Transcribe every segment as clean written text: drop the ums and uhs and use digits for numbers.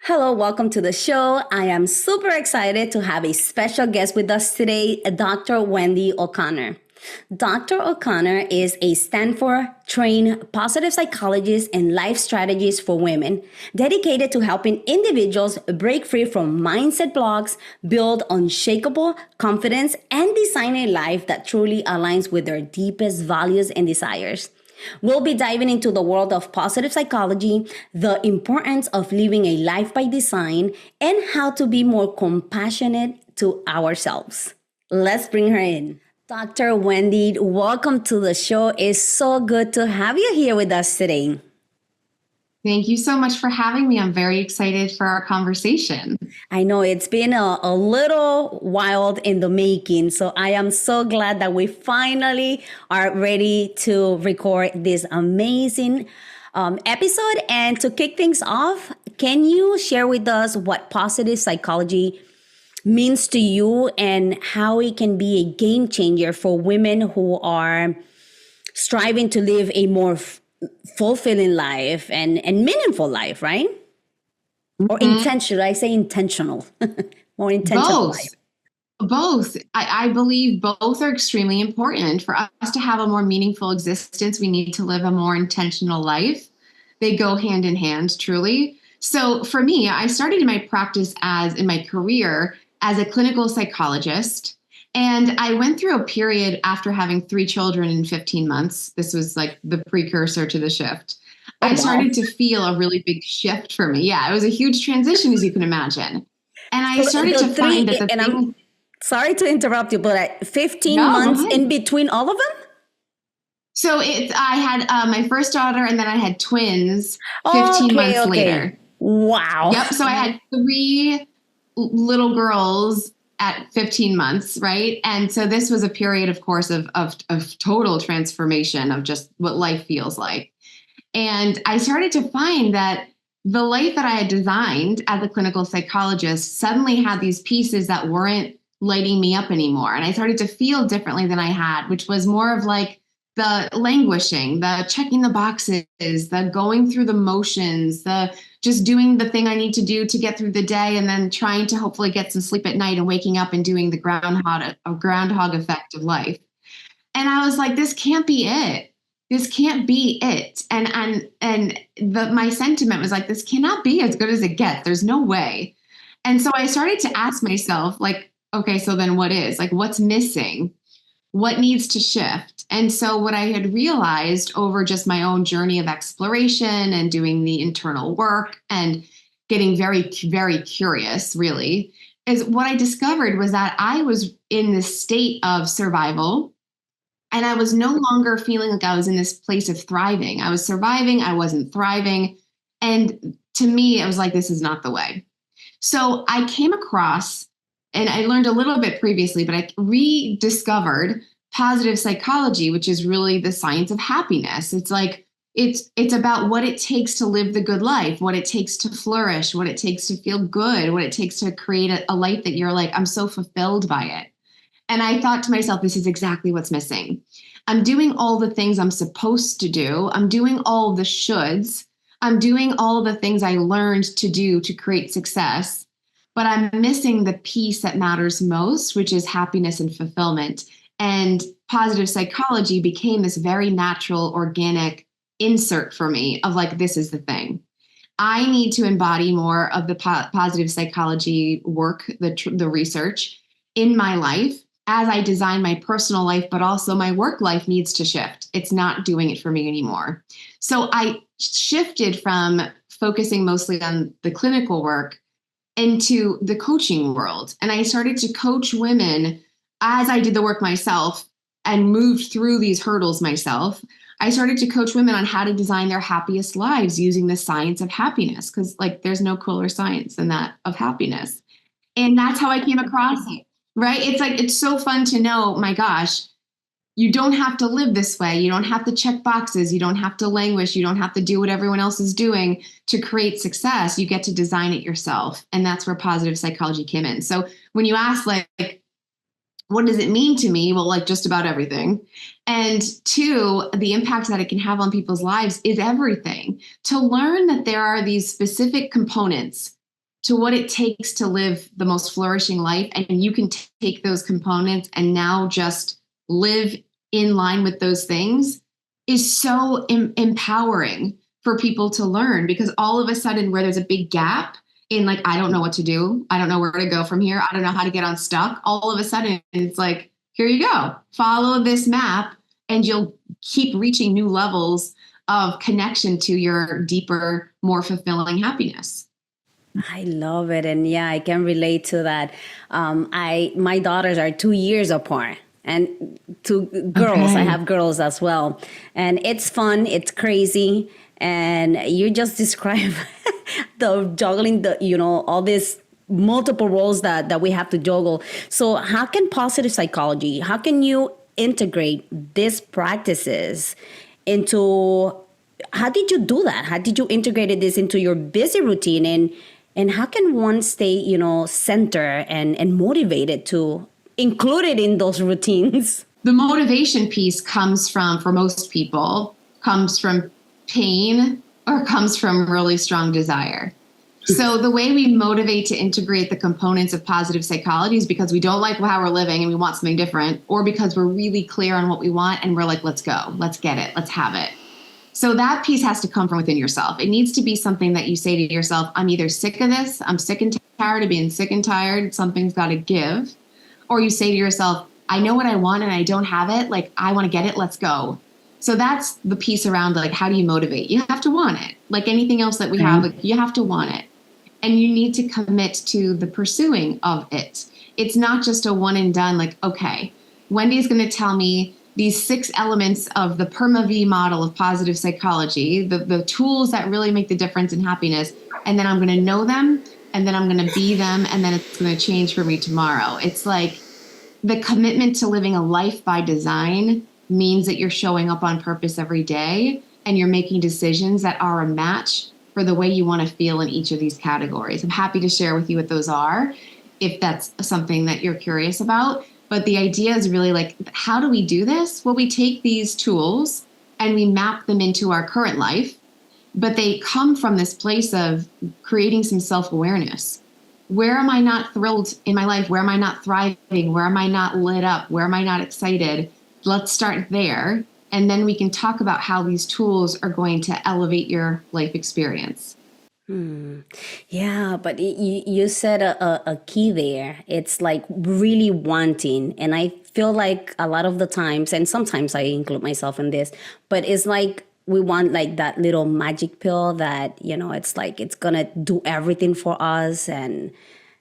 Hello, welcome to the show. I am super excited to have a special guest with us today, Dr. Wendy O'Connor. Dr. O'Connor is a Stanford-trained positive psychologist and life strategist for women, dedicated to helping individuals break free from mindset blocks, build unshakable confidence, and design a life that truly aligns with their deepest values and desires. We'll be diving into the world of positive psychology, the importance of living a life by design, and how to be more compassionate to ourselves. Let's bring her in. Dr. Wendy, welcome to the show. It's so good to have you here with us today. Thank you so much for having me. I'm very excited for our conversation. I know it's been a little wild in the making, so I am so glad that we finally are ready to record this amazing episode. And to kick things off, can you share with us what positive psychology means to you and how it can be a game changer for women who are striving to live a more fulfilling life and meaningful life, right? Or intentional. I say intentional. More intentional Both. life. Both. I believe both are extremely important. For us to have a more meaningful existence, we need to live a more intentional life. They go hand in hand, truly. So for me, I started in my practice in my career as a clinical psychologist. And I went through a period after having 3 children in 15 months. This was like the precursor to the shift. Oh, I wow. started to feel a really big shift for me. Yeah, it was a huge transition, as you can imagine. And I started to find that I'm sorry to interrupt you, but 15 No, go months ahead. in between all of them? So I had my first daughter, and then I had twins 15 months later. Wow. Yep. So I had 3 little girls at 15 months, right? And so this was a period, of course, of total transformation of just what life feels like. And I started to find that the life that I had designed as a clinical psychologist suddenly had these pieces that weren't lighting me up anymore. And I started to feel differently than I had, which was more of like the languishing, the checking the boxes, the going through the motions, the just doing the thing I need to do to get through the day, and then trying to hopefully get some sleep at night and waking up and doing the groundhog effect of life. And I was like, this can't be it. This can't be it. My sentiment was like, this cannot be as good as it gets. There's no way. And so I started to ask myself, like, okay, so then what is? Like, what's missing? What needs to shift? And so what I had realized over just my own journey of exploration and doing the internal work and getting very, very curious, really, is what I discovered was that I was in this state of survival. And I was no longer feeling like I was in this place of thriving. I was surviving. I wasn't thriving. And to me, it was like, this is not the way. So I came across, and I learned a little bit previously, but I rediscovered positive psychology, which is really the science of happiness. It's like, it's about what it takes to live the good life, what it takes to flourish, what it takes to feel good, what it takes to create a life that you're like, I'm so fulfilled by it. And I thought to myself, this is exactly what's missing. I'm doing all the things I'm supposed to do. I'm doing all the shoulds. I'm doing all the things I learned to do to create success. But I'm missing the piece that matters most, which is happiness and fulfillment. And positive psychology became this very natural, organic insert for me of like, this is the thing. I need to embody more of the positive psychology work, the research in my life as I design my personal life, but also my work life needs to shift. It's not doing it for me anymore. So I shifted from focusing mostly on the clinical work into the coaching world. And I started to coach women as I did the work myself and moved through these hurdles myself. I started to coach women on how to design their happiest lives using the science of happiness, because like there's no cooler science than that of happiness. And that's how I came across it, right? It's like, it's so fun to know, my gosh, you don't have to live this way. You don't have to check boxes. You don't have to languish. You don't have to do what everyone else is doing to create success. You get to design it yourself. And that's where positive psychology came in. So when you ask like, what does it mean to me? Well, like just about everything. And 2, the impact that it can have on people's lives is everything. To learn that there are these specific components to what it takes to live the most flourishing life. And you can take those components and now just live in line with those things is so empowering for people to learn, because all of a sudden where there's a big gap in like, I don't know what to do, I don't know where to go from here, I don't know how to get unstuck, all of a sudden it's like, here you go, follow this map and you'll keep reaching new levels of connection to your deeper, more fulfilling happiness. I love it. And yeah, I can relate to that. My daughters are 2 years apart, and two girls. Okay. I have girls as well. And it's fun, it's crazy. And you just describe the juggling, all these multiple roles that we have to juggle. So how can positive psychology, how can you integrate these practices into, how did you do that? How did you integrate this into your busy routine? And how can one stay, center and motivated to include it in those routines? The motivation piece comes from, for most people, comes from pain or comes from really strong desire. So the way we motivate to integrate the components of positive psychology is because we don't like how we're living and we want something different, or because we're really clear on what we want and we're like, let's go, let's get it, let's have it. So that piece has to come from within yourself. It needs to be something that you say to yourself, I'm either sick of this, I'm sick and tired of being sick and tired, something's got to give. Or you say to yourself, I know what I want and I don't have it, like I want to get it, let's go. So that's the piece around like, how do you motivate? You have to want it. Like anything else that we have, like, you have to want it. And you need to commit to the pursuing of it. It's not just a one and done, like, okay, Wendy's going to tell me these 6 elements of the PERMA-V model of positive psychology, the tools that really make the difference in happiness. And then I'm going to know them, and then I'm going to be them, and then it's going to change for me tomorrow. It's like the commitment to living a life by design means that you're showing up on purpose every day and you're making decisions that are a match for the way you want to feel in each of these categories. I'm happy to share with you what those are, if that's something that you're curious about. But the idea is really like, how do we do this? Well, we take these tools and we map them into our current life, but they come from this place of creating some self-awareness. Where am I not thrilled in my life? Where am I not thriving? Where am I not lit up? Where am I not excited? Let's start there. And then we can talk about how these tools are going to elevate your life experience. Yeah, but you said a key there. It's like really wanting. And I feel like a lot of the times, and sometimes I include myself in this, but it's like we want like that little magic pill that, it's like it's going to do everything for us. And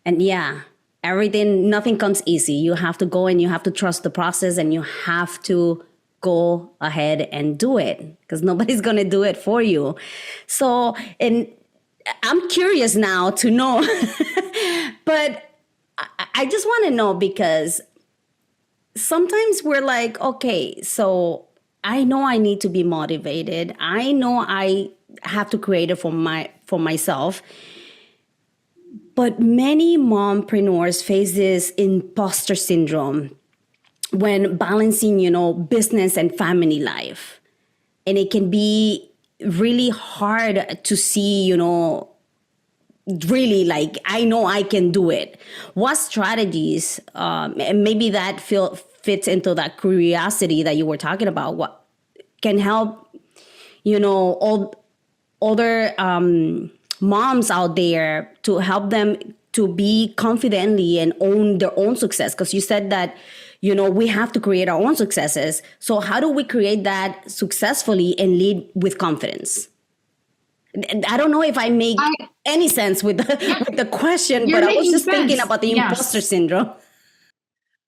yeah, everything, nothing comes easy. You have to go and you have to trust the process, and you have to go ahead and do it, because nobody's going to do it for you. So, and I'm curious now to know, but I just want to know, because sometimes we're like, okay, so I know I need to be motivated. I know I have to create it for myself. But many mompreneurs face this imposter syndrome when balancing, business and family life. And it can be really hard to see, really like, I know I can do it. What strategies, and maybe that fits into that curiosity that you were talking about, what can help, all other moms out there to help them to be confidently and own their own success? Because you said that, we have to create our own successes. So how do we create that successfully and lead with confidence? I don't know if I make any sense with the question, but I was just thinking about the imposter syndrome.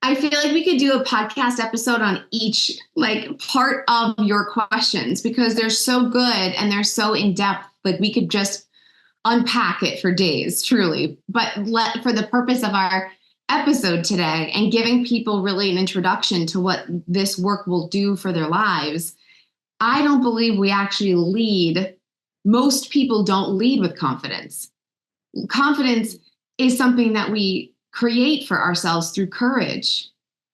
I feel like we could do a podcast episode on each like part of your questions, because they're so good and they're so in depth. Like we could just unpack it for days, truly. But for the purpose of our episode today and giving people really an introduction to what this work will do for their lives, I don't believe we actually lead. Most people don't lead with confidence. Confidence is something that we create for ourselves through courage.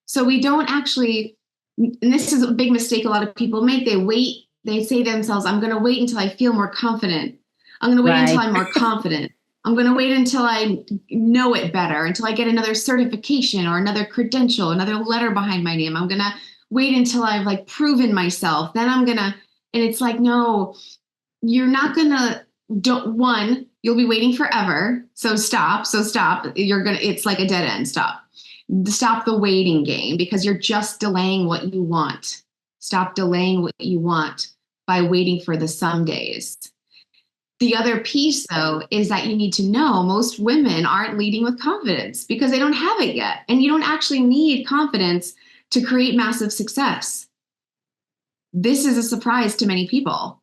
So we don't actually, and this is a big mistake a lot of people make. They say to themselves, I'm going to wait until I feel more confident. I'm going to wait until I'm more confident. I'm going to wait until I know it better, until I get another certification or another credential, another letter behind my name. I'm going to wait until I've like proven myself. Then I'm going to, and it's like, no, you're not going to, you'll be waiting forever. So stop. It's like a dead end. Stop the waiting game, because you're just delaying what you want. Stop delaying what you want by waiting for the some days. The other piece, though, is that you need to know most women aren't leading with confidence because they don't have it yet. And you don't actually need confidence to create massive success. This is a surprise to many people.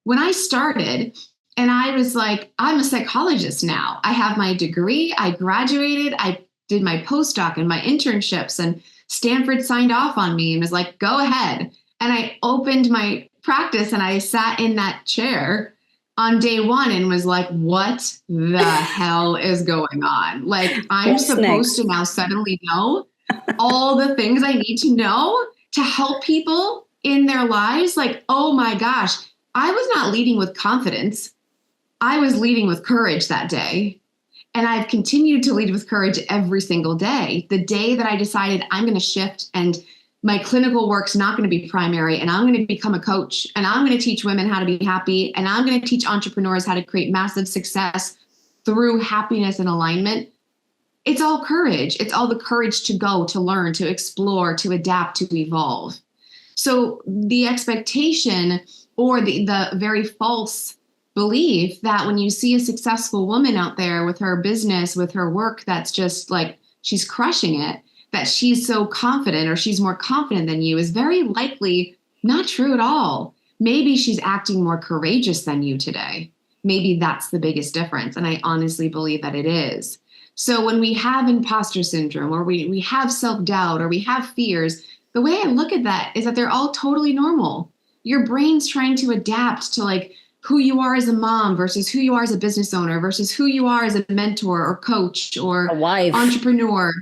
When I started, and I was like, I'm a psychologist now. I have my degree. I graduated. I did my postdoc and my internships, and Stanford signed off on me and was like, go ahead. And I opened my practice and I sat in that chair on day one and was like, what the hell is going on? Like, I'm supposed to now suddenly know all the things I need to know to help people in their lives. Like, oh my gosh, I was not leading with confidence. I was leading with courage that day. And I've continued to lead with courage every single day. The day that I decided I'm going to shift and my clinical work's not going to be primary, and I'm going to become a coach, and I'm going to teach women how to be happy, and I'm going to teach entrepreneurs how to create massive success through happiness and alignment. It's all courage. It's all the courage to go, to learn, to explore, to adapt, to evolve. So the expectation, or the very false belief that when you see a successful woman out there with her business, with her work, that's just like she's crushing it, that she's so confident or she's more confident than you, is very likely not true at all. Maybe she's acting more courageous than you today. Maybe that's the biggest difference. And I honestly believe that it is. So when we have imposter syndrome, or we have self-doubt, or we have fears, the way I look at that is that they're all totally normal. Your brain's trying to adapt to like who you are as a mom versus who you are as a business owner versus who you are as a mentor or coach or a wife, entrepreneur,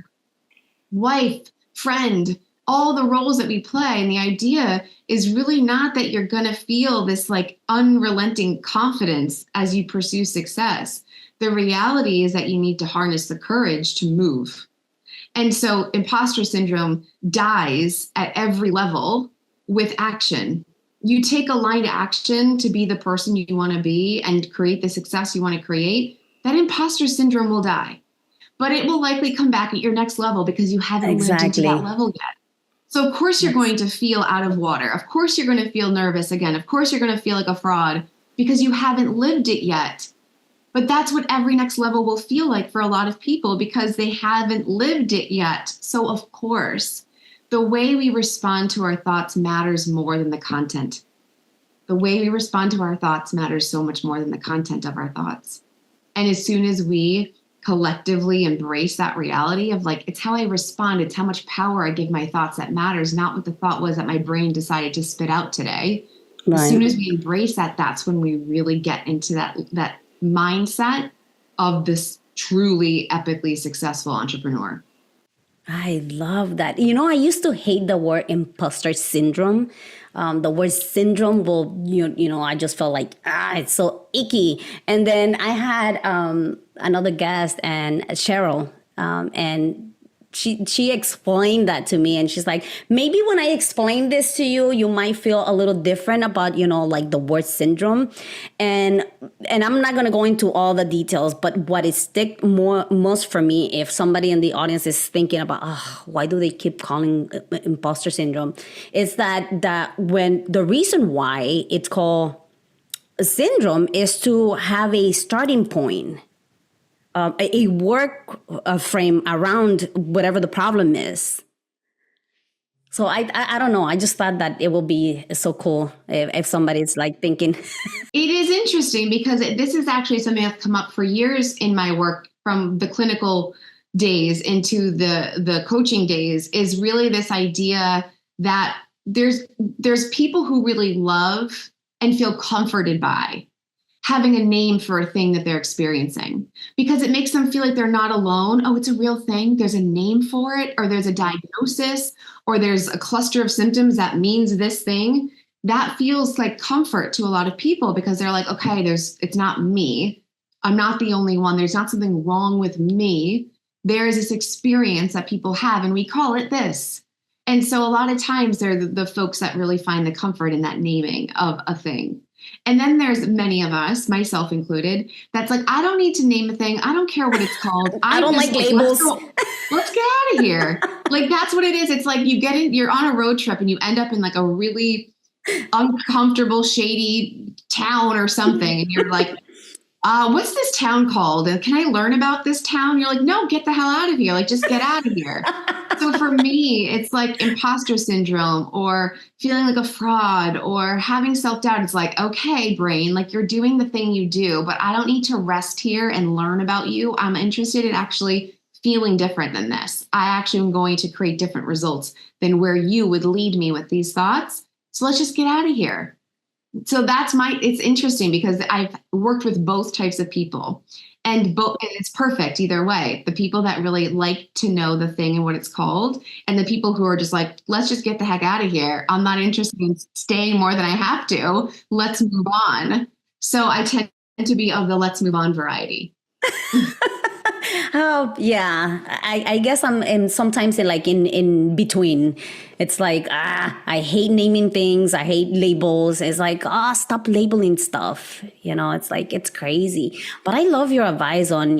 wife, friend, all the roles that we play. And the idea is really not that you're going to feel this like unrelenting confidence as you pursue success. The reality is that you need to harness the courage to move. And so imposter syndrome dies at every level with action. You take a line to action to be the person you want to be and create the success you want to create, that imposter syndrome will die. But it will likely come back at your next level because you haven't lived into that level yet. So of course you're going to feel out of water. Of course you're going to feel nervous again. Of course you're going to feel like a fraud because you haven't lived it yet. But that's what every next level will feel like for a lot of people because they haven't lived it yet. So of course, the way we respond to our thoughts matters more than the content. The way we respond to our thoughts matters so much more than the content of our thoughts. And as soon as we collectively embrace that reality of like, it's how I respond, it's how much power I give my thoughts that matters, not what the thought was that my brain decided to spit out today. Right. As soon as we embrace that, that's when we really get into that mindset of this truly epically successful entrepreneur. I love that. You know, I used to hate the word imposter syndrome. The word syndrome will, I just felt like, it's so icky. And then I had another guest, and Cheryl, and she explained that to me, and she's like, maybe when I explain this to you, you might feel a little different about, like the word syndrome. And I'm not going to go into all the details, but what is stick most for me, if somebody in the audience is thinking about, why do they keep calling imposter syndrome, is that when the reason why it's called a syndrome is to have a starting point. A work frame around whatever the problem is. So I don't know. I just thought that it will be so cool if somebody's like thinking. It is interesting because this is actually something that's come up for years in my work, from the clinical days into the coaching days, is really this idea that there's people who really love and feel comforted by having a name for a thing that they're experiencing, because it makes them feel like they're not alone. Oh, it's a real thing. There's a name for it, or there's a diagnosis, or there's a cluster of symptoms that means this thing. That feels like comfort to a lot of people because they're like, okay, it's not me. I'm not the only one. There's not something wrong with me. There is this experience that people have, and we call it this. And so a lot of times they're the folks that really find the comfort in that naming of a thing. And then there's many of us, myself included, that's like, I don't need to name a thing. I don't care what it's called. I don't like labels. Let's get out of here. Like, that's what it is. It's like you're on a road trip and you end up in like a really uncomfortable, shady town or something. And you're like, what's this town called? Can I learn about this town? You're like, no, get the hell out of here. Like, just get out of here. So for me, it's like imposter syndrome or feeling like a fraud or having self-doubt. It's like, okay, brain, like you're doing the thing you do, but I don't need to rest here and learn about you. I'm interested in actually feeling different than this. I actually am going to create different results than where you would lead me with these thoughts. So let's just get out of here. So it's interesting because I've worked with both types of people and it's perfect either way. The people that really like to know the thing and what it's called, and the people who are just like, let's just get the heck out of here. I'm not interested in staying more than I have to. Let's move on. So I tend to be of the let's move on variety. Oh yeah, I guess I'm sometimes in between. It's like I hate naming things. I hate labels. It's like stop labeling stuff. It's like it's crazy. But I love your advice on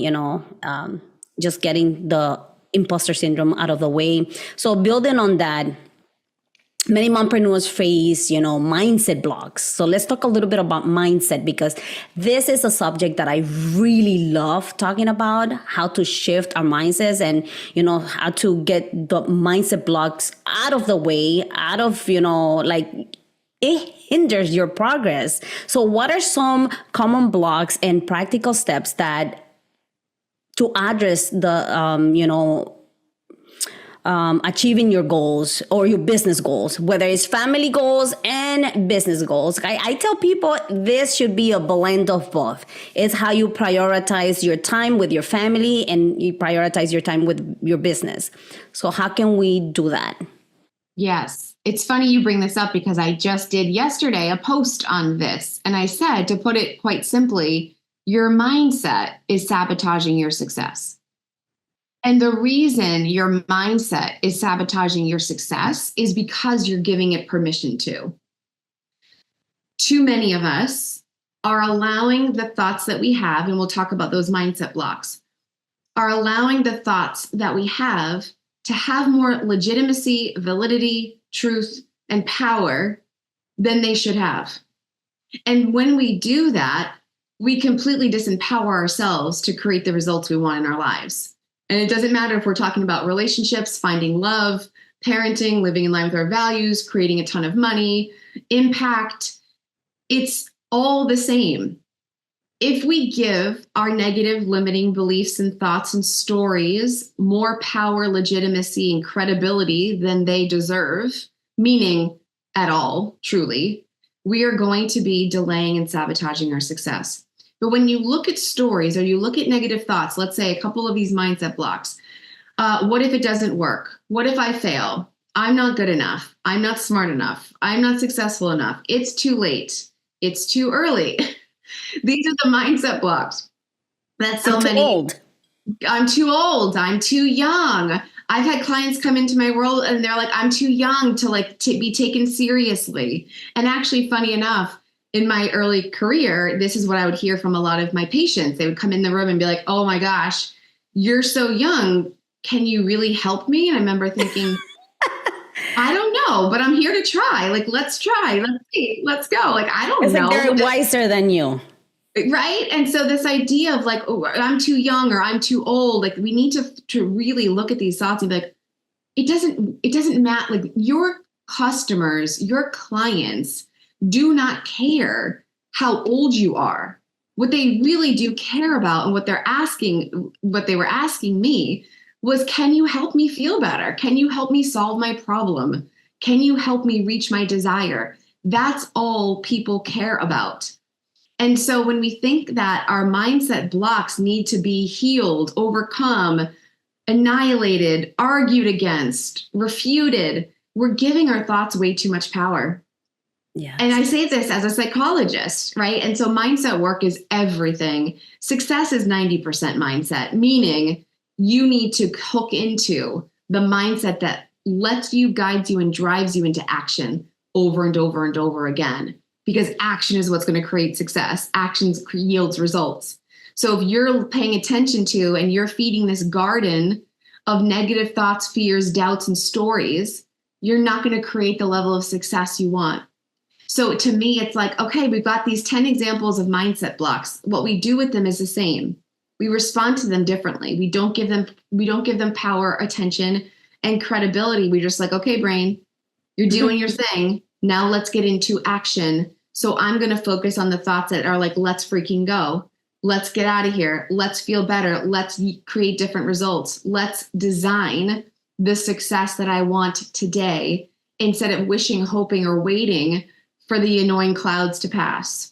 just getting the imposter syndrome out of the way. So building on that. Many mompreneurs face, mindset blocks. So let's talk a little bit about mindset, because this is a subject that I really love talking about, how to shift our mindsets and, how to get the mindset blocks out of the way, it hinders your progress. So what are some common blocks and practical steps to address the, achieving your goals or your business goals, whether it's family goals and business goals? I tell people this should be a blend of both. It's how you prioritize your time with your family and you prioritize your time with your business. So how can we do that? Yes. It's funny you bring this up because I just did yesterday a post on this. And I said, to put it quite simply, your mindset is sabotaging your success. And the reason your mindset is sabotaging your success is because you're giving it permission to. Too many of us are allowing the thoughts that we have, and we'll talk about those mindset blocks, are allowing the thoughts that we have to have more legitimacy, validity, truth, and power than they should have. And when we do that, we completely disempower ourselves to create the results we want in our lives. And it doesn't matter if we're talking about relationships, finding love, parenting, living in line with our values, creating a ton of money, impact. It's all the same. If we give our negative limiting beliefs and thoughts and stories more power, legitimacy, and credibility than they deserve, meaning at all, truly, we are going to be delaying and sabotaging our success. But when you look at stories or you look at negative thoughts, let's say a couple of these mindset blocks, what if it doesn't work? What if I fail? I'm not good enough. I'm not smart enough. I'm not successful enough. It's too late. It's too early. These are the mindset blocks. I'm too old. I'm too young. I've had clients come into my world and they're like, I'm too young to be taken seriously. And actually, funny enough, in my early career, this is what I would hear from a lot of my patients. They would come in the room and be like, oh my gosh, you're so young. Can you really help me? And I remember thinking, I don't know, but I'm here to try. Like, let's try. Let's see. Let's go. Like, I don't know. Like they're wiser than you. Right. And so this idea of like, oh, I'm too young or I'm too old, like we need to really look at these thoughts and be like, it doesn't matter. Like your customers, your clients do not care how old you are. What they really do care about and what they were asking me was, can you help me feel better? Can you help me solve my problem? Can you help me reach my desire? That's all people care about. And so when we think that our mindset blocks need to be healed, overcome, annihilated, argued against, refuted, we're giving our thoughts way too much power. And Yes. I say this as a psychologist, right? And so mindset work is everything. Success is 90% mindset, meaning you need to hook into the mindset that lets you, guides you, and drives you into action over and over and over again. Because action is what's going to create success. Action yields results. So if you're paying attention to and you're feeding this garden of negative thoughts, fears, doubts, and stories, you're not going to create the level of success you want. So to me, it's like, okay, we've got these 10 examples of mindset blocks. What we do with them is the same. We respond to them differently. We don't give them power, attention, and credibility. We're just like, okay, brain, you're doing your thing. Now let's get into action. So I'm going to focus on the thoughts that are like, let's freaking go. Let's get out of here. Let's feel better. Let's create different results. Let's design the success that I want today instead of wishing, hoping, or waiting for the annoying clouds to pass.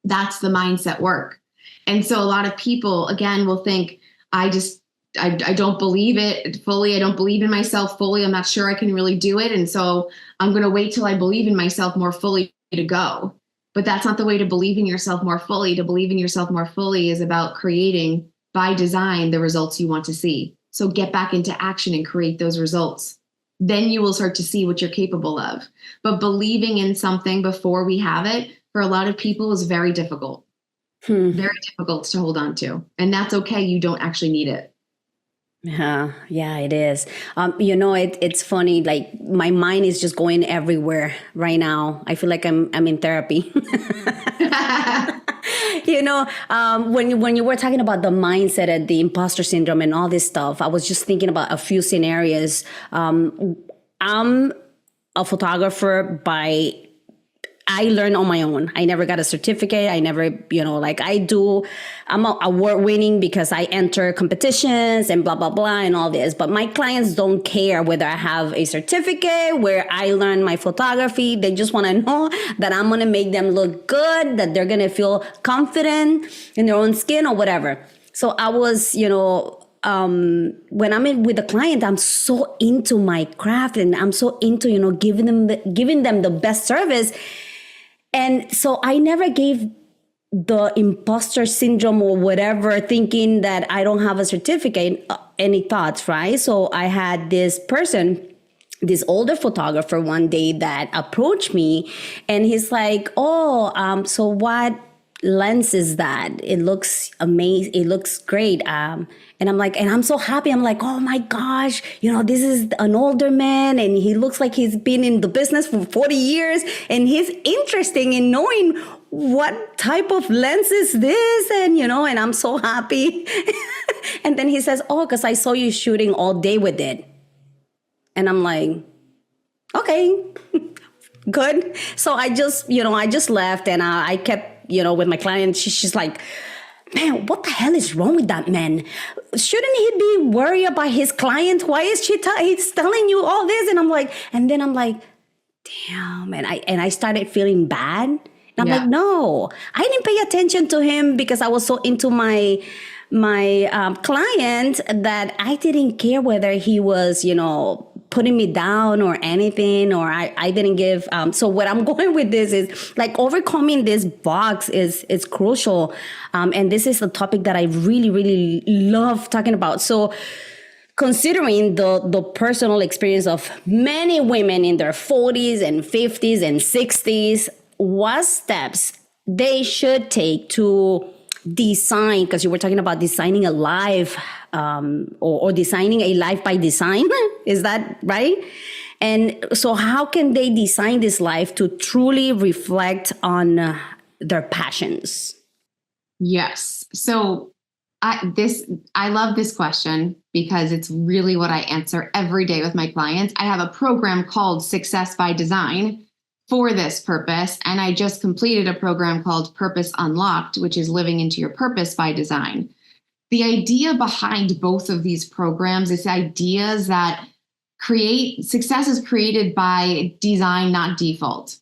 That's the mindset work. And so a lot of people, again, will think, I don't believe it fully. I don't believe in myself fully. I'm not sure I can really do it. And so I'm going to wait till I believe in myself more fully to go. But that's not the way to believe in yourself more fully. To believe in yourself more fully is about creating by design the results you want to see. So get back into action and create those results. Then you will start to see what you're capable of. But believing in something before we have it, for a lot of people, is very difficult. Very difficult to hold on to. And that's okay. You don't actually need it. Yeah, it is. It's funny. Like my mind is just going everywhere right now. I feel like I'm in therapy. When you were talking about the mindset and the imposter syndrome and all this stuff, I was just thinking about a few scenarios. I'm a photographer I learned on my own. I never got a certificate. I never, I'm award winning because I enter competitions and blah, blah, blah and all this. But my clients don't care whether I have a certificate, where I learned my photography. They just want to know that I'm going to make them look good, that they're going to feel confident in their own skin or whatever. So I was, when I'm in with a client, I'm so into my craft and I'm so into, giving them the best service. And so I never gave the imposter syndrome or whatever, thinking that I don't have a certificate, any thoughts, right? So I had this older photographer one day that approached me, and he's like, so what lens is that? It looks amazing. It looks great. And I'm like, and I'm so happy. I'm like, oh my gosh, this is an older man and he looks like he's been in the business for 40 years and he's interested in knowing what type of lens is this? And, and I'm so happy. And then he says, because I saw you shooting all day with it. And I'm like, okay, good. So I just left and I kept, with my client. She's like, man, what the hell is wrong with that man? Shouldn't he be worried about his client? Why is he's telling you all this? And I'm like, damn. And I started feeling bad. And I'm like, no, I didn't pay attention to him because I was so into my client that I didn't care whether he was, putting me down or anything, or I didn't give. So what I'm going with this is like overcoming this box is crucial. And this is a topic that I really, really love talking about. So considering the personal experience of many women in their 40s and 50s and 60s, what steps they should take to design, because you were talking about designing a life or designing a life by design. Is that right? And so how can they design this life to truly reflect on their passions? Yes. So I love this question because it's really what I answer every day with my clients. I have a program called Success by Design for this purpose. And I just completed a program called Purpose Unlocked, which is living into your purpose by design. The idea behind both of these programs is ideas that success is created by design, not default.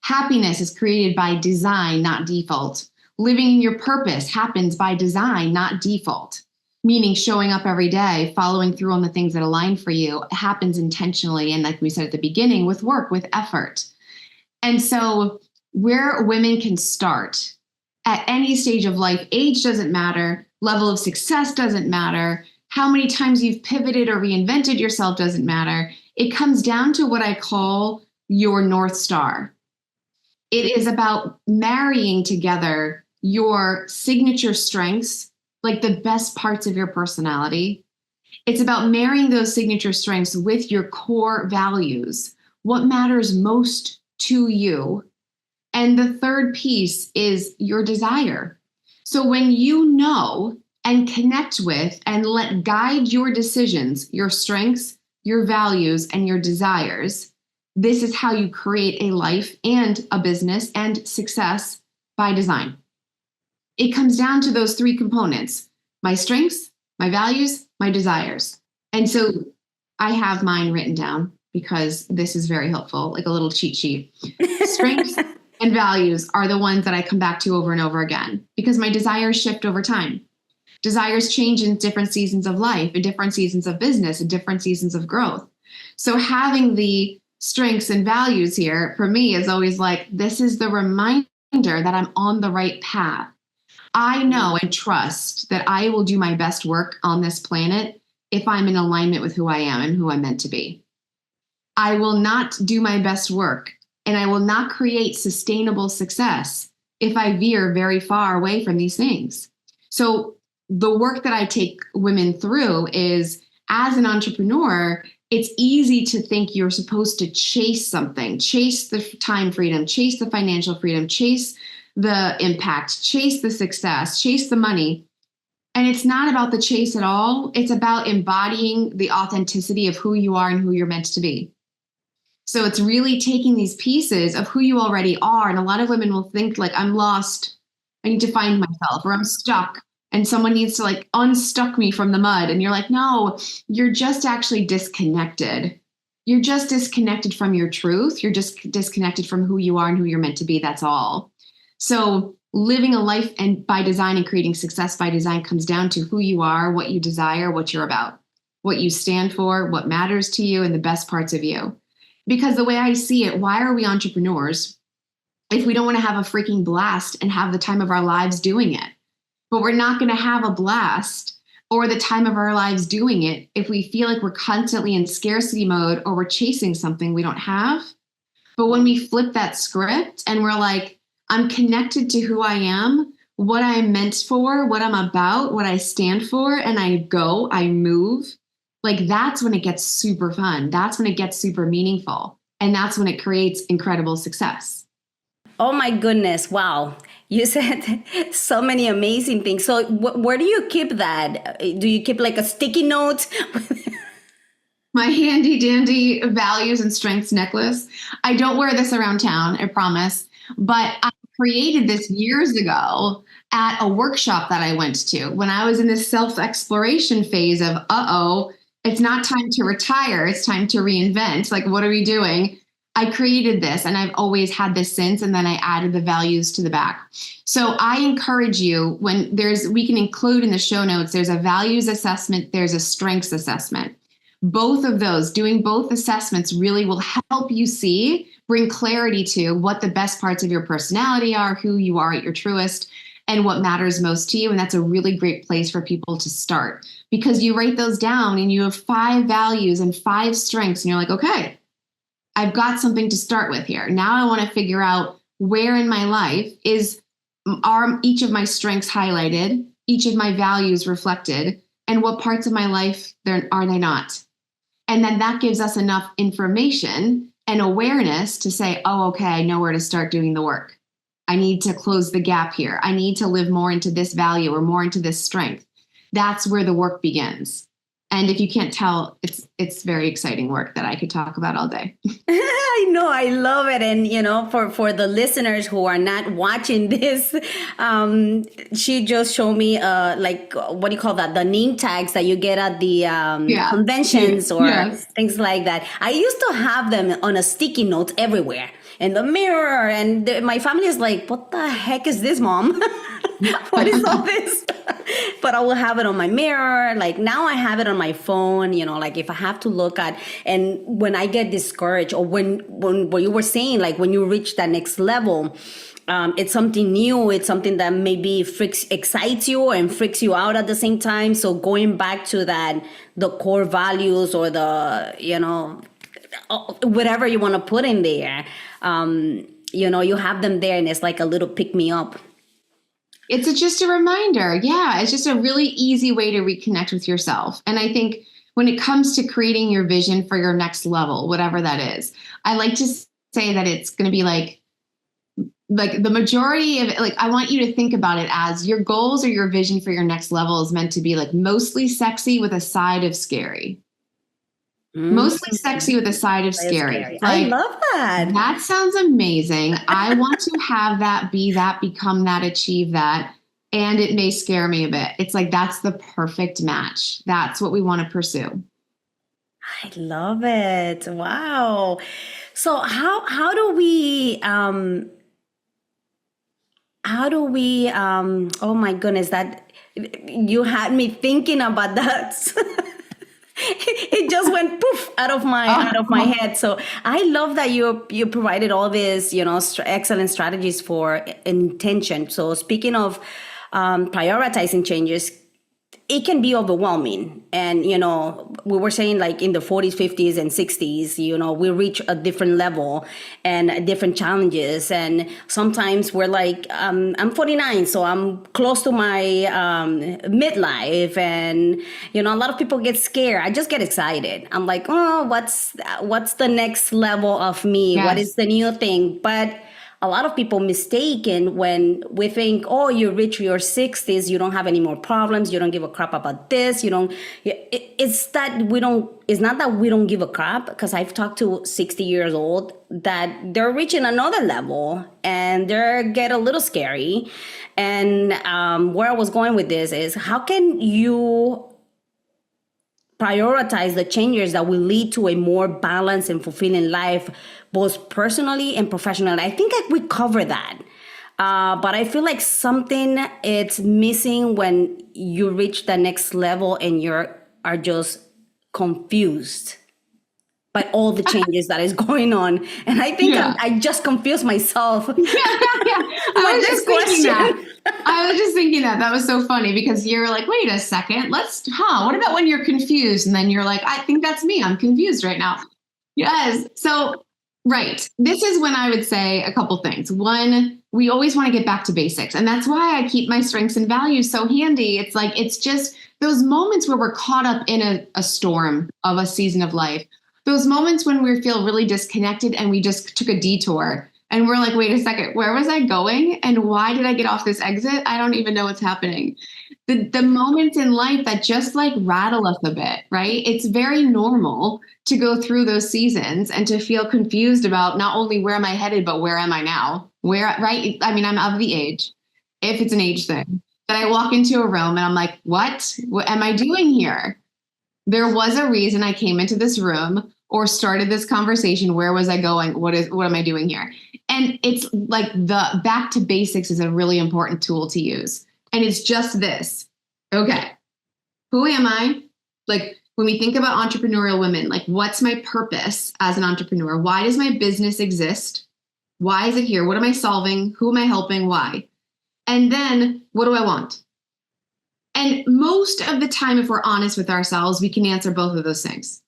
Happiness is created by design, not default. Living in your purpose happens by design, not default. Meaning showing up every day, following through on the things that align for you, happens intentionally. And like we said at the beginning, with work, with effort. And so where women can start at any stage of life, age doesn't matter, level of success doesn't matter, how many times you've pivoted or reinvented yourself doesn't matter. It comes down to what I call your North Star. It is about marrying together your signature strengths, like the best parts of your personality. It's about marrying those signature strengths with your core values, what matters most to you. And the third piece is your desire. So when you know and connect with and let guide your decisions, your strengths, your values, and your desires, this is how you create a life and a business and success by design. It comes down to those three components: my strengths, my values, my desires. And so I have mine written down because this is very helpful, like a little cheat sheet. Strengths and values are the ones that I come back to over and over again because my desires shift over time. Desires change in different seasons of life, in different seasons of business, in different seasons of growth. So having the strengths and values here for me is always like, this is the reminder that I'm on the right path. I know and trust that I will do my best work on this planet if I'm in alignment with who I am and who I'm meant to be. I will not do my best work and I will not create sustainable success if I veer very far away from these things. So the work that I take women through is, as an entrepreneur, it's easy to think you're supposed to chase something, chase the time freedom, chase the financial freedom, chase the impact, chase the success, chase the money. And it's not about the chase at all. It's about embodying the authenticity of who you are and who you're meant to be. So it's really taking these pieces of who you already are. And a lot of women will think like, I'm lost, I need to find myself, or I'm stuck and someone needs to like unstuck me from the mud. And you're like, no, you're just actually disconnected. You're just disconnected from your truth. You're just disconnected from who you are and who you're meant to be. That's all. So living a life and by design and creating success by design comes down to who you are, what you desire, what you're about, what you stand for, what matters to you, and the best parts of you. Because the way I see it, why are we entrepreneurs if we don't want to have a freaking blast and have the time of our lives doing it? But we're not going to have a blast or the time of our lives doing it if we feel like we're constantly in scarcity mode or we're chasing something we don't have. But when we flip that script and we're like, I'm connected to who I am, what I'm meant for, what I'm about, what I stand for, and I go, I move, like that's when it gets super fun. That's when it gets super meaningful. And that's when it creates incredible success. Oh my goodness. Wow. You said so many amazing things. So where do you keep that? Do you keep like a sticky note? My handy dandy values and strengths necklace. I don't wear this around town, I promise. But I created this years ago at a workshop that I went to when I was in this self-exploration phase of, it's not time to retire. It's time to reinvent. Like, what are we doing? I created this and I've always had this since, and then I added the values to the back. So I encourage you, when we can include in the show notes, there's a values assessment, there's a strengths assessment. Both of those, doing both assessments really will help you bring clarity to what the best parts of your personality are, who you are at your truest, and what matters most to you. And that's a really great place for people to start, because you write those down and you have 5 values and 5 strengths and you're like, okay, I've got something to start with here. Now I want to figure out where in my life are each of my strengths highlighted, each of my values reflected, and what parts of my life are they not? And then that gives us enough information and awareness to say, oh, okay, I know where to start doing the work. I need to close the gap here. I need to live more into this value or more into this strength. That's where the work begins. And if you can't tell, it's very exciting work that I could talk about all day. I know, I love it. And, for the listeners who are not watching this, she just showed me, what do you call that? The name tags that you get at the conventions or things like that. I used to have them on a sticky note everywhere. in the mirror. And my family is like, what the heck is this, mom? What is all this? But I will have it on my mirror. Like now I have it on my phone, like if I have to look at, and when I get discouraged, or when what you were saying, like when you reach that next level, it's something new. It's something that maybe excites you and freaks you out at the same time. So going back to that, the core values, or the, whatever you want to put in there, you have them there, and it's like a little pick me up. It's just a reminder. Yeah, it's just a really easy way to reconnect with yourself. And I think when it comes to creating your vision for your next level, whatever that is, I like to say that it's going to be like the majority of it, like I want you to think about it as your goals or your vision for your next level is meant to be like mostly sexy with a side of scary. Mostly sexy with a side of scary. Like, I love that. That sounds amazing. I want to have that, be that, become that, achieve that. And it may scare me a bit. It's like, that's the perfect match. That's what we want to pursue. I love it. Wow. So how do we, oh my goodness, that you had me thinking about that. It just went poof out of my head. So I love that you provided all these, excellent strategies for intention. So speaking of prioritizing changes, it can be overwhelming. And, we were saying like in the 40s, 50s, and 60s, we reach a different level and different challenges. And sometimes we're like, I'm 49, so I'm close to my midlife. And, a lot of people get scared. I just get excited. I'm like, oh, what's the next level of me? Yes. What is the new thing? But a lot of people mistaken when we think, oh, you reach your 60s, you don't have any more problems, you don't give a crap about this, it's not that we don't give a crap, because I've talked to 60 years old that they're reaching another level and they get a little scary. And where I was going with this is, how can you prioritize the changes that will lead to a more balanced and fulfilling life, both personally and professionally? I think we cover that. But I feel like something it's missing when you reach the next level and are just confused by all the changes that is going on. And I think I just confused myself. Yeah. I was just thinking that was so funny, because you're like, wait a second, what about when you're confused? And then you're like, I think that's me. I'm confused right now. Yes. So, right. This is when I would say a couple things. One, we always want to get back to basics. And that's why I keep my strengths and values so handy. It's like, it's just those moments where we're caught up in a storm of a season of life. Those moments when we feel really disconnected and we just took a detour and we're like, wait a second, where was I going? And why did I get off this exit? I don't even know what's happening. The moments in life that just like rattle us a bit, right? It's very normal to go through those seasons and to feel confused about not only where am I headed, but where am I now? Right? I mean, I'm of the age, if it's an age thing, that I walk into a room and I'm like, what am I doing here? There was a reason I came into this room or started this conversation. Where was I going? What am I doing here? And it's like the back to basics is a really important tool to use. And it's just this. Okay. Who am I? Like when we think about entrepreneurial women, like what's my purpose as an entrepreneur? Why does my business exist? Why is it here? What am I solving? Who am I helping? Why? And then what do I want? And most of the time, if we're honest with ourselves, we can answer both of those things.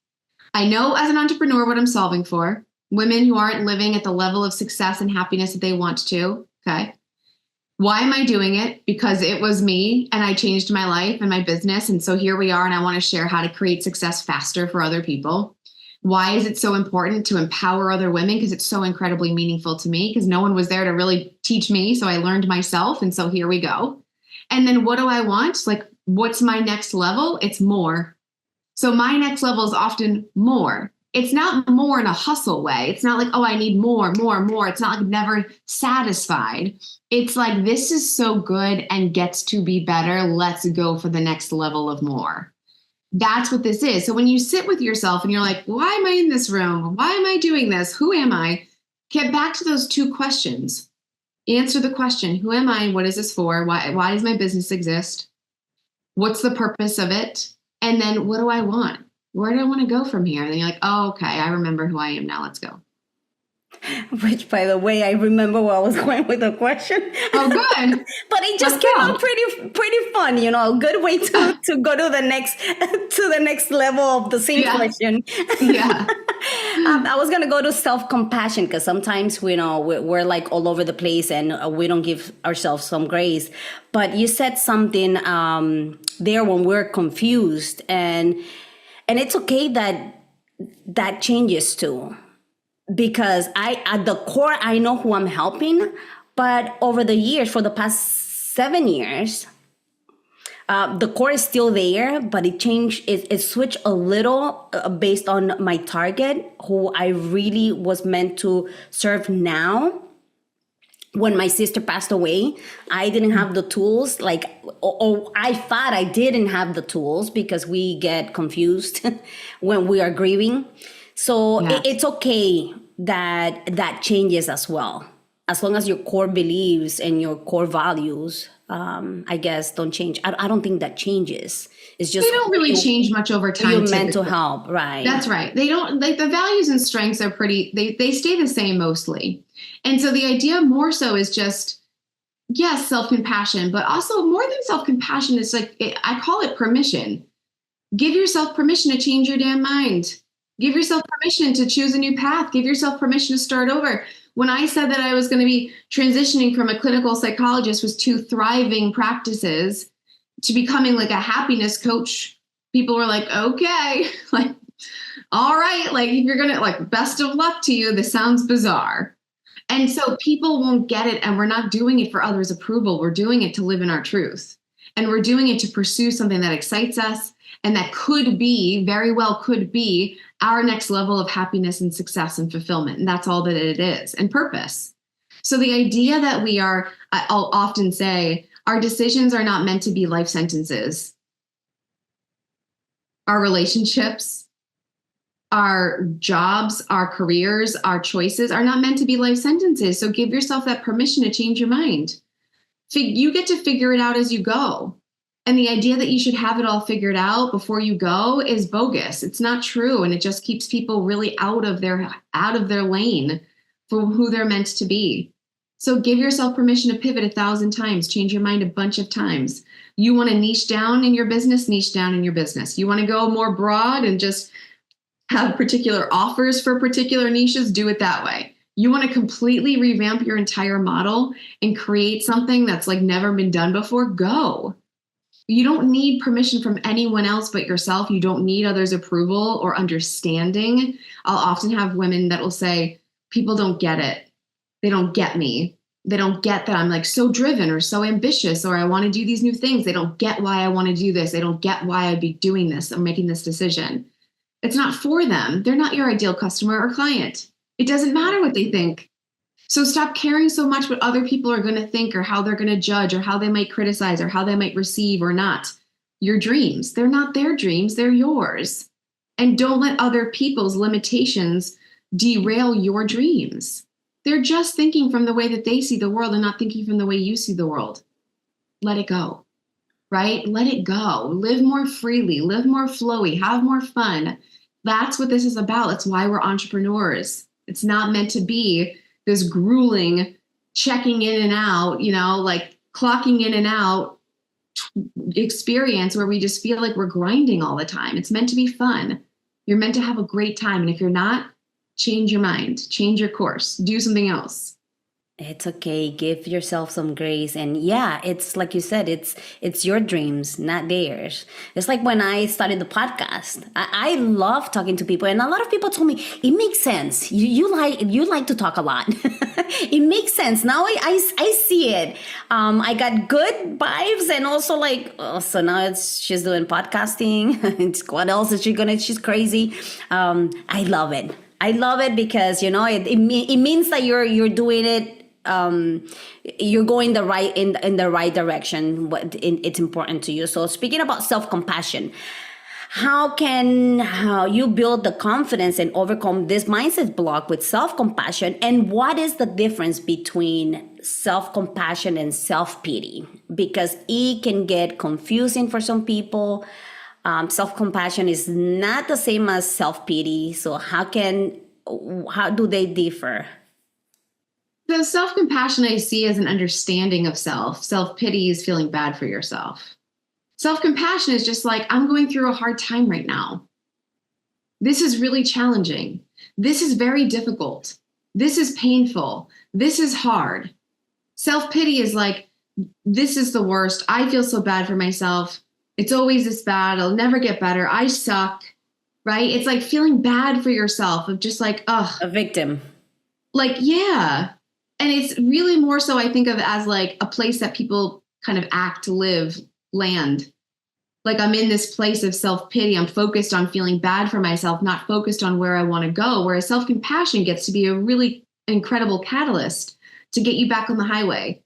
I know as an entrepreneur what I'm solving for. Women who aren't living at the level of success and happiness that they want to. Okay. Why am I doing it? Because it was me and I changed my life and my business. And so here we are. And I want to share how to create success faster for other people. Why is it so important to empower other women? Because it's so incredibly meaningful to me, because no one was there to really teach me. So I learned myself. And so here we go. And then what do I want? Like, what's my next level? It's more. So my next level is often more. It's not more in a hustle way. It's not like, oh, I need more. It's not like never satisfied. It's like, this is so good and gets to be better. Let's go for the next level of more. That's what this is. So when you sit with yourself and you're like, why am I in this room? Why am I doing this? Who am I? get back to those two questions. Answer the question, who am I? What is this for? Why does my business exist? What's the purpose of it? And then what do I want? Where do I want to go from here? And then you're like, oh, okay, I remember who I am now. Let's go. Which, by the way, I remember where I was going with the question. Oh, good. But it just came out pretty fun, a good way to go to the next level of the same question. Yeah. I was gonna go to self-compassion because sometimes we're like all over the place and we don't give ourselves some grace. But you said something there when we're confused, and it's okay that changes too. Because at the core, I know who I'm helping, but over the years, for the past 7 years, the core is still there, but it changed. It switched a little based on my target, who I really was meant to serve now. When my sister passed away, I didn't have the tools, or I thought I didn't have the tools because we get confused when we are grieving. So it's okay that changes as well, as long as your core beliefs and your core values, I guess, don't change. I don't think that changes. It's just they don't really change much over time. You're meant to help, right? That's right. They don't, like, the values and strengths are they stay the same mostly. And so the idea more so is just, yes, self-compassion, but also more than self-compassion, it's like, I call it permission. Give yourself permission to change your damn mind. Give yourself permission to choose a new path. Give yourself permission to start over. When I said that I was going to be transitioning from a clinical psychologist with 2 thriving practices to becoming like a happiness coach, people were like, okay, like, all right, like, if you're going to, like, best of luck to you. This sounds bizarre. And so people won't get it. And we're not doing it for others' approval. We're doing it to live in our truth. And we're doing it to pursue something that excites us and that could be, very well could be, our next level of happiness and success and fulfillment. And that's all that it is, and purpose. So the idea that I'll often say, our decisions are not meant to be life sentences. Our relationships, our jobs, our careers, our choices are not meant to be life sentences. So give yourself that permission to change your mind. You get to figure it out as you go. And the idea that you should have it all figured out before you go is bogus. It's not true. And it just keeps people really out of their lane for who they're meant to be. So give yourself permission to pivot 1,000 times, change your mind a bunch of times. You want to niche down in your business, niche down in your business. You want to go more broad and just have particular offers for particular niches, do it that way. You want to completely revamp your entire model and create something that's like never been done before, go. You don't need permission from anyone else but yourself. You don't need others' approval or understanding. I'll often have women that will say, people don't get it. They don't get me. They don't get that I'm like so driven or so ambitious, or I want to do these new things. They don't get why I want to do this. They don't get why I'd be doing this or making this decision. It's not for them. They're not your ideal customer or client. It doesn't matter what they think. So stop caring so much what other people are going to think or how they're going to judge or how they might criticize or how they might receive or not. Your dreams, they're not their dreams, they're yours. And don't let other people's limitations derail your dreams. They're just thinking from the way that they see the world and not thinking from the way you see the world. Let it go, right? Let it go. Live more freely, live more flowy, have more fun. That's what this is about. That's why we're entrepreneurs. It's not meant to be this grueling checking in and out, like clocking in and out experience where we just feel like we're grinding all the time. It's meant to be fun. You're meant to have a great time. And if you're not, change your mind, change your course, do something else. It's okay. Give yourself some grace. And yeah, it's like you said, it's your dreams, not theirs. It's like when I started the podcast, I love talking to people. And a lot of people told me, it makes sense. You like to talk a lot. It makes sense. Now I see it. I got good vibes and also like, oh, so now she's doing podcasting. What else is she gonna, she's crazy. I love it. I love it because, it means that you're doing it. You're going in the right direction. It's important to you. So speaking about self-compassion, how you build the confidence and overcome this mindset block with self-compassion, and what is the difference between self-compassion and self-pity? Because it can get confusing for some people. Self-compassion is not the same as self-pity, so how do they differ? So self-compassion I see as an understanding of self. Self-pity is feeling bad for yourself. Self-compassion is just like, I'm going through a hard time right now. This is really challenging. This is very difficult. This is painful. This is hard. Self-pity is like, this is the worst. I feel so bad for myself. It's always this bad. I'll never get better. I suck, right? It's like feeling bad for yourself of just like, ugh. A victim. Like, yeah. And it's really more so I think of it as like a place that people kind of act, live, land. Like I'm in this place of self-pity. I'm focused on feeling bad for myself, not focused on where I want to go. Whereas self-compassion gets to be a really incredible catalyst to get you back on the highway.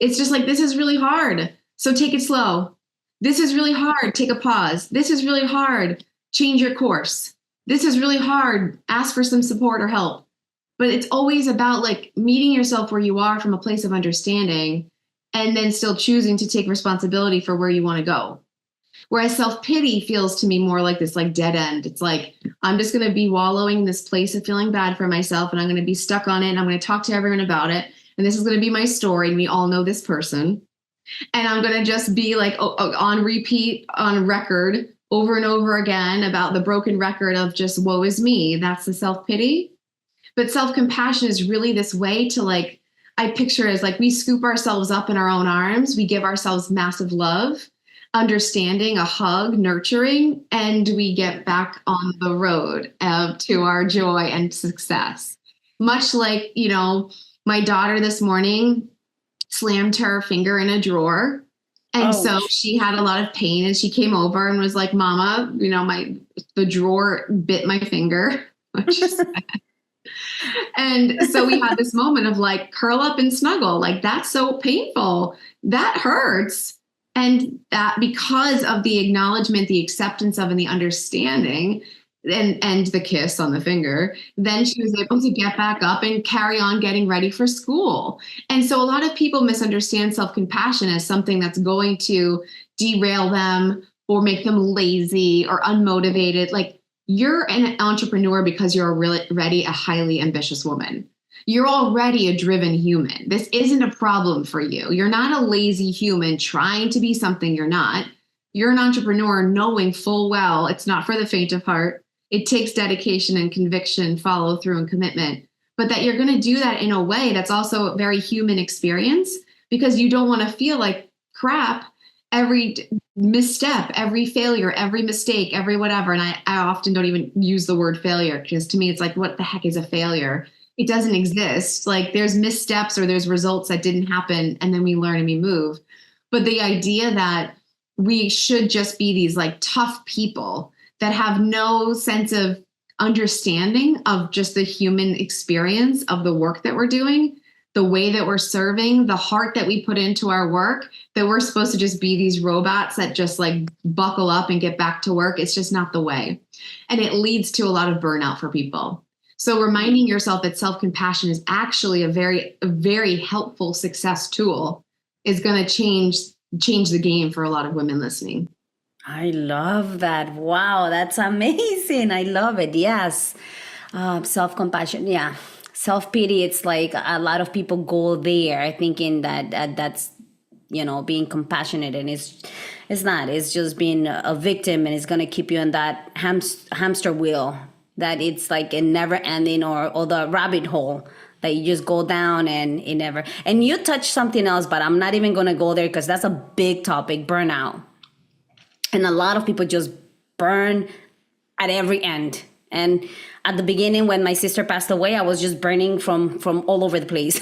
It's just like, this is really hard, so take it slow. This is really hard, take a pause. This is really hard, change your course. This is really hard, ask for some support or help. But it's always about like meeting yourself where you are from a place of understanding and then still choosing to take responsibility for where you want to go. Whereas self-pity feels to me more like this like dead end. It's like, I'm just going to be wallowing in this place of feeling bad for myself and I'm going to be stuck on it. And I'm going to talk to everyone about it. And this is going to be my story. And we all know this person. And I'm going to just be like on repeat, on record over and over again about the broken record of just woe is me. That's the self-pity. But self-compassion is really this way to like, I picture it as like we scoop ourselves up in our own arms. We give ourselves massive love, understanding, a hug, nurturing, and we get back on the road to our joy and success. Much like, you know, my daughter this morning slammed her finger in a drawer. And so she had a lot of pain and she came over and was like, Mama, you know, the drawer bit my finger. And so we had this moment of like, curl up and snuggle. Like, that's so painful. That hurts. And that because of the acknowledgement, the acceptance of, and the understanding, and the kiss on the finger, then she was able to get back up and carry on getting ready for school. And so a lot of people misunderstand self-compassion as something that's going to derail them or make them lazy or unmotivated. Like, you're an entrepreneur because you're already a highly ambitious woman. You're already a driven human. This isn't a problem for you. You're not a lazy human trying to be something you're not. You're an entrepreneur knowing full well it's not for the faint of heart. It takes dedication and conviction, follow through and commitment, but that you're going to do that in a way that's also a very human experience because you don't want to feel like crap every misstep, every failure, every mistake, every whatever. And I often don't even use the word failure because to me, it's like, what the heck is a failure? It doesn't exist. Like there's missteps or there's results that didn't happen and then we learn and we move. But the idea that we should just be these like tough people that have no sense of understanding of just the human experience of the work that we're doing, the way that we're serving, the heart that we put into our work, that we're supposed to just be these robots that just like buckle up and get back to work. It's just not the way. And it leads to a lot of burnout for people. So reminding yourself that self-compassion is actually a very helpful success tool is going to change the game for a lot of women listening. I love that. Wow, that's amazing. I love it. Yes. Self-compassion. Yeah. Self-pity. It's like a lot of people go there thinking that's, being compassionate, and it's not. It's just being a victim, and it's going to keep you in that hamster wheel that it's like a never ending or the rabbit hole that you just go down and it never. And you touch something else, but I'm not even going to go there because that's a big topic, burnout. And a lot of people just burn at every end. And at the beginning, when my sister passed away, I was just burning from all over the place.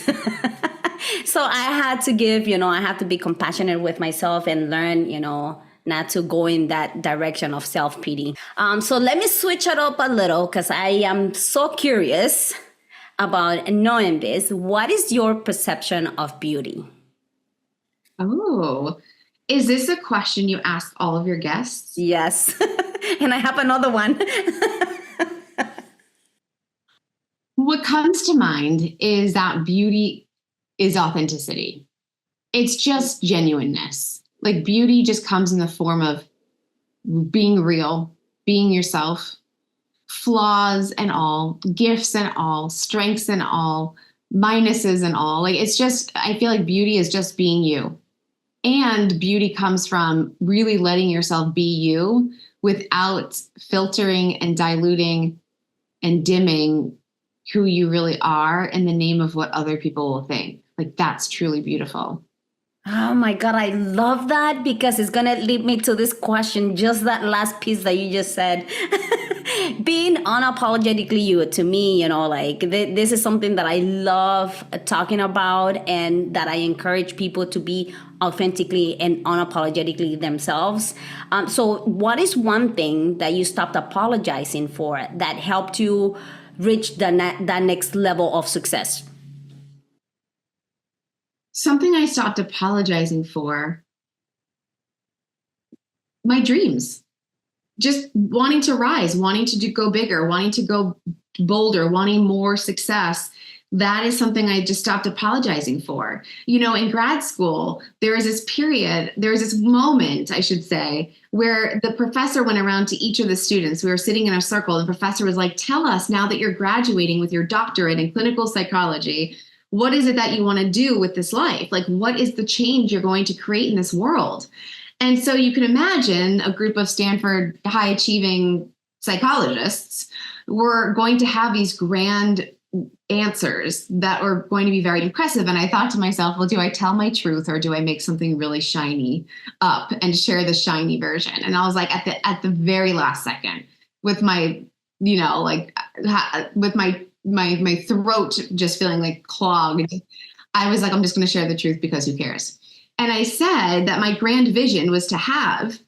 So I had to I have to be compassionate with myself and learn, not to go in that direction of self-pity. So let me switch it up a little because I am so curious about knowing this. What is your perception of beauty? Oh, is this a question you ask all of your guests? Yes. And I have another one. What comes to mind is that beauty is authenticity. It's just genuineness. Like beauty just comes in the form of being real, being yourself, flaws and all, gifts and all, strengths and all, minuses and all. Like it's just, I feel like beauty is just being you. And beauty comes from really letting yourself be you without filtering and diluting and dimming who you really are in the name of what other people will think. Like that's truly beautiful. Oh my God, I love that because it's going to lead me to this question, just that last piece that you just said. Being unapologetically you, to me, like this is something that I love talking about and that I encourage people to be authentically and unapologetically themselves. So what is one thing that you stopped apologizing for that helped you reach that next level of success? Something I stopped apologizing for, my dreams, just wanting to rise, wanting to go bigger, wanting to go bolder, wanting more success. That is something I just stopped apologizing for. In grad school, there was this moment, I should say, where the professor went around to each of the students. We were sitting in a circle and the professor was like, tell us now that you're graduating with your doctorate in clinical psychology, what is it that you want to do with this life? Like, what is the change you're going to create in this world? And so you can imagine a group of Stanford high achieving psychologists were going to have these grand answers that were going to be very impressive. And I thought to myself, well, do I tell my truth or do I make something really shiny up and share the shiny version? And I was like, at the very last second, with my, with my throat just feeling like clogged, I was like, I'm just going to share the truth because who cares? And I said that my grand vision was to have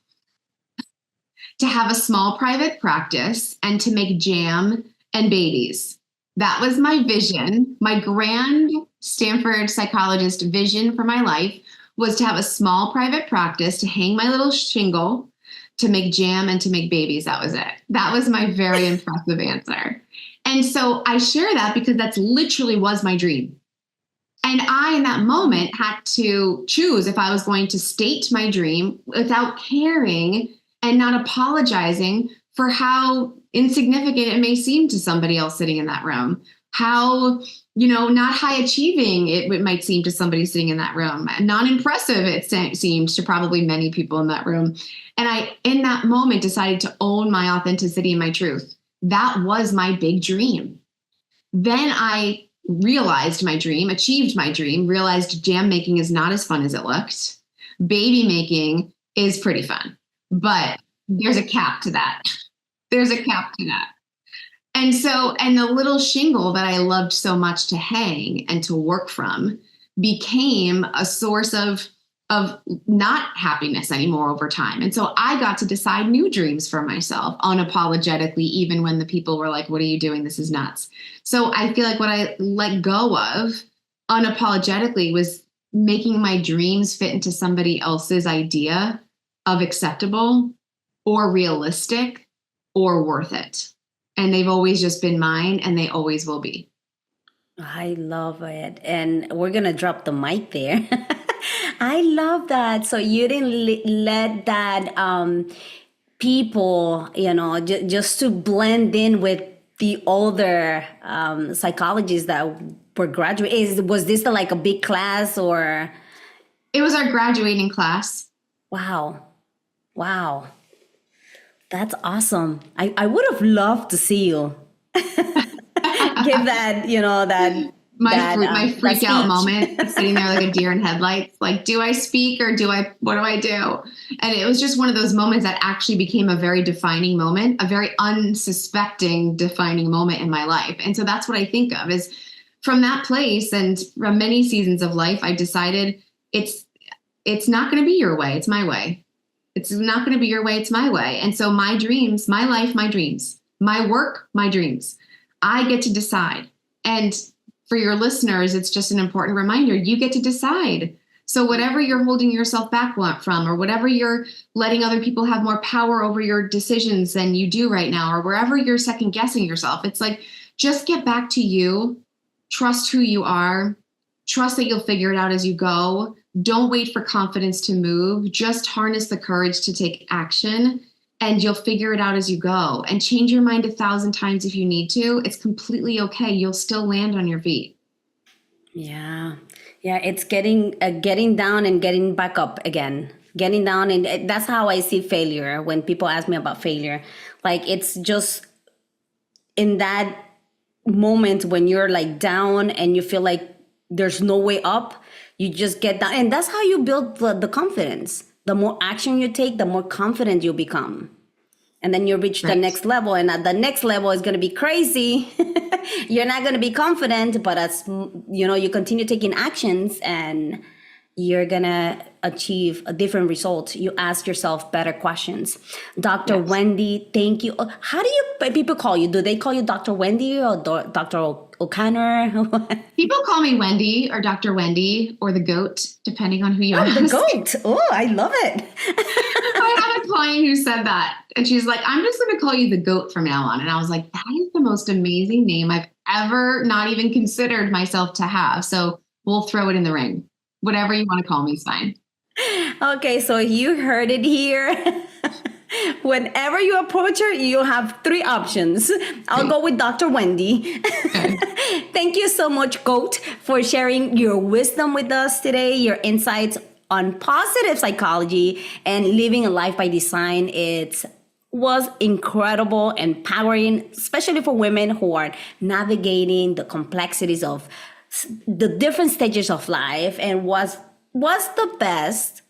a small private practice and to make jam and babies. That was my vision. My grand Stanford psychologist vision for my life was to have a small private practice, to hang my little shingle, to make jam and to make babies. That was it. That was my very impressive answer. And so I share that because that's literally was my dream. And I, in that moment, had to choose if I was going to state my dream without caring and not apologizing for how insignificant it may seem to somebody else sitting in that room, how, not high achieving it might seem to somebody sitting in that room, non-impressive it seemed to probably many people in that room. And I, in that moment, decided to own my authenticity and my truth. That was my big dream. Then I realized my dream, achieved my dream, realized jam making is not as fun as it looked. Baby making is pretty fun, but there's a cap to that. There's a cap to that. And the little shingle that I loved so much to hang and to work from became a source of not happiness anymore over time. And so I got to decide new dreams for myself unapologetically, even when the people were like, what are you doing? This is nuts. So I feel like what I let go of unapologetically was making my dreams fit into somebody else's idea of acceptable or realistic or worth it. And they've always just been mine and they always will be. I love it. And we're going to drop the mic there. I love that. So you didn't let that people, just to blend in with the older psychologists that were graduating. Was this like a big class or? It was our graduating class. Wow. That's awesome. I would have loved to see you. Give that, that my freak that out moment, sitting there like a deer in headlights. Like, do I speak or what do I do? And it was just one of those moments that actually became a very defining moment, a very unsuspecting defining moment in my life. And so that's what I think of is from that place and from many seasons of life, I decided it's not going to be your way. It's my way. It's not going to be your way. It's my way. And so my dreams, my life, my dreams, my work, my dreams, I get to decide. And for your listeners, it's just an important reminder. You get to decide So whatever you're holding yourself back from, or whatever you're letting other people have more power over your decisions than you do right now, or wherever you're second guessing yourself, it's like, just get back to you, trust who you are, trust that you'll figure it out as you go. Don't wait for confidence to move. Just harness the courage to take action, and you'll figure it out as you go. And change your mind 1,000 times if you need to. It's completely okay. You'll still land on your feet. Yeah. Yeah, it's getting down and getting back up again. Getting down, and that's how I see failure when people ask me about failure. Like, it's just in that moment when you're like down and you feel like there's no way up, you just get down. And that's how you build the confidence. The more action you take, the more confident you become. And then you reach the next level, and at the next level is going to be crazy. You're not going to be confident, but as you continue taking actions, and you're going to achieve a different result. You ask yourself better questions. Dr. Wendy, thank you. How do people call you? Do they call you Dr. Wendy or Dr. O'Connor? People call me Wendy or Dr. Wendy or the GOAT, depending on who you ask. The GOAT. Oh, I love it. I have a client who said that, and she's like, I'm just going to call you the GOAT from now on. And I was like, that is the most amazing name I've ever not even considered myself to have. So we'll throw it in the ring. Whatever you want to call me is fine. Okay, so you heard it here. Whenever you approach her, you have 3 options. I'll go with Dr. Wendy. Okay. Thank you so much, GOAT, for sharing your wisdom with us today, your insights on positive psychology and living a life by design. It was incredible, empowering, especially for women who are navigating the complexities of the different stages of life, and what's the best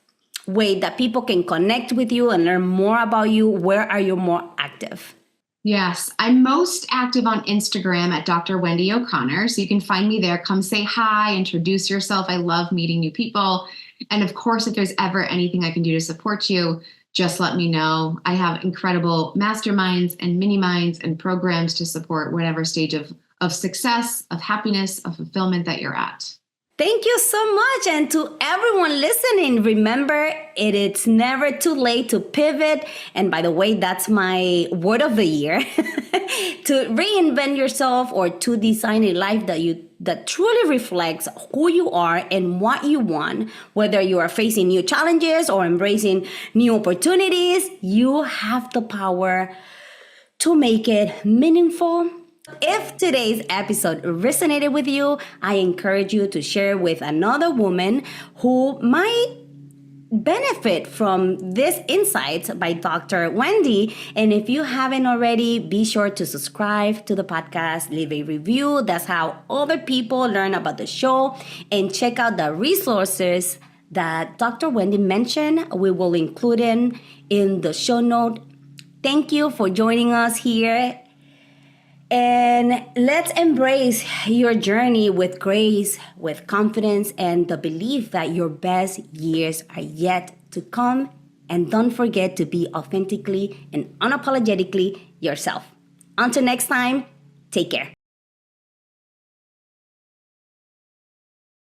way that people can connect with you and learn more about you. Where are you more active? Yes, I'm most active on Instagram at Dr. Wendy O'Connor. So you can find me there. Come say hi, introduce yourself. I love meeting new people. And of course, if there's ever anything I can do to support you, just let me know. I have incredible masterminds and mini minds and programs to support whatever stage of success, of happiness, of fulfillment that you're at. Thank you so much. And to everyone listening, remember, it's never too late to pivot. And by the way, that's my word of the year. To reinvent yourself, or to design a life that truly reflects who you are and what you want. Whether you are facing new challenges or embracing new opportunities, you have the power to make it meaningful. If today's episode resonated with you, I encourage you to share with another woman who might benefit from this insights by Dr. Wendy. And if you haven't already, be sure to subscribe to the podcast, leave a review. That's how other people learn about the show. And check out the resources that Dr. Wendy mentioned. We will include in the show note. Thank you for joining us here. And let's embrace your journey with grace, with confidence, and the belief that your best years are yet to come. And don't forget to be authentically and unapologetically yourself. Until next time, take care.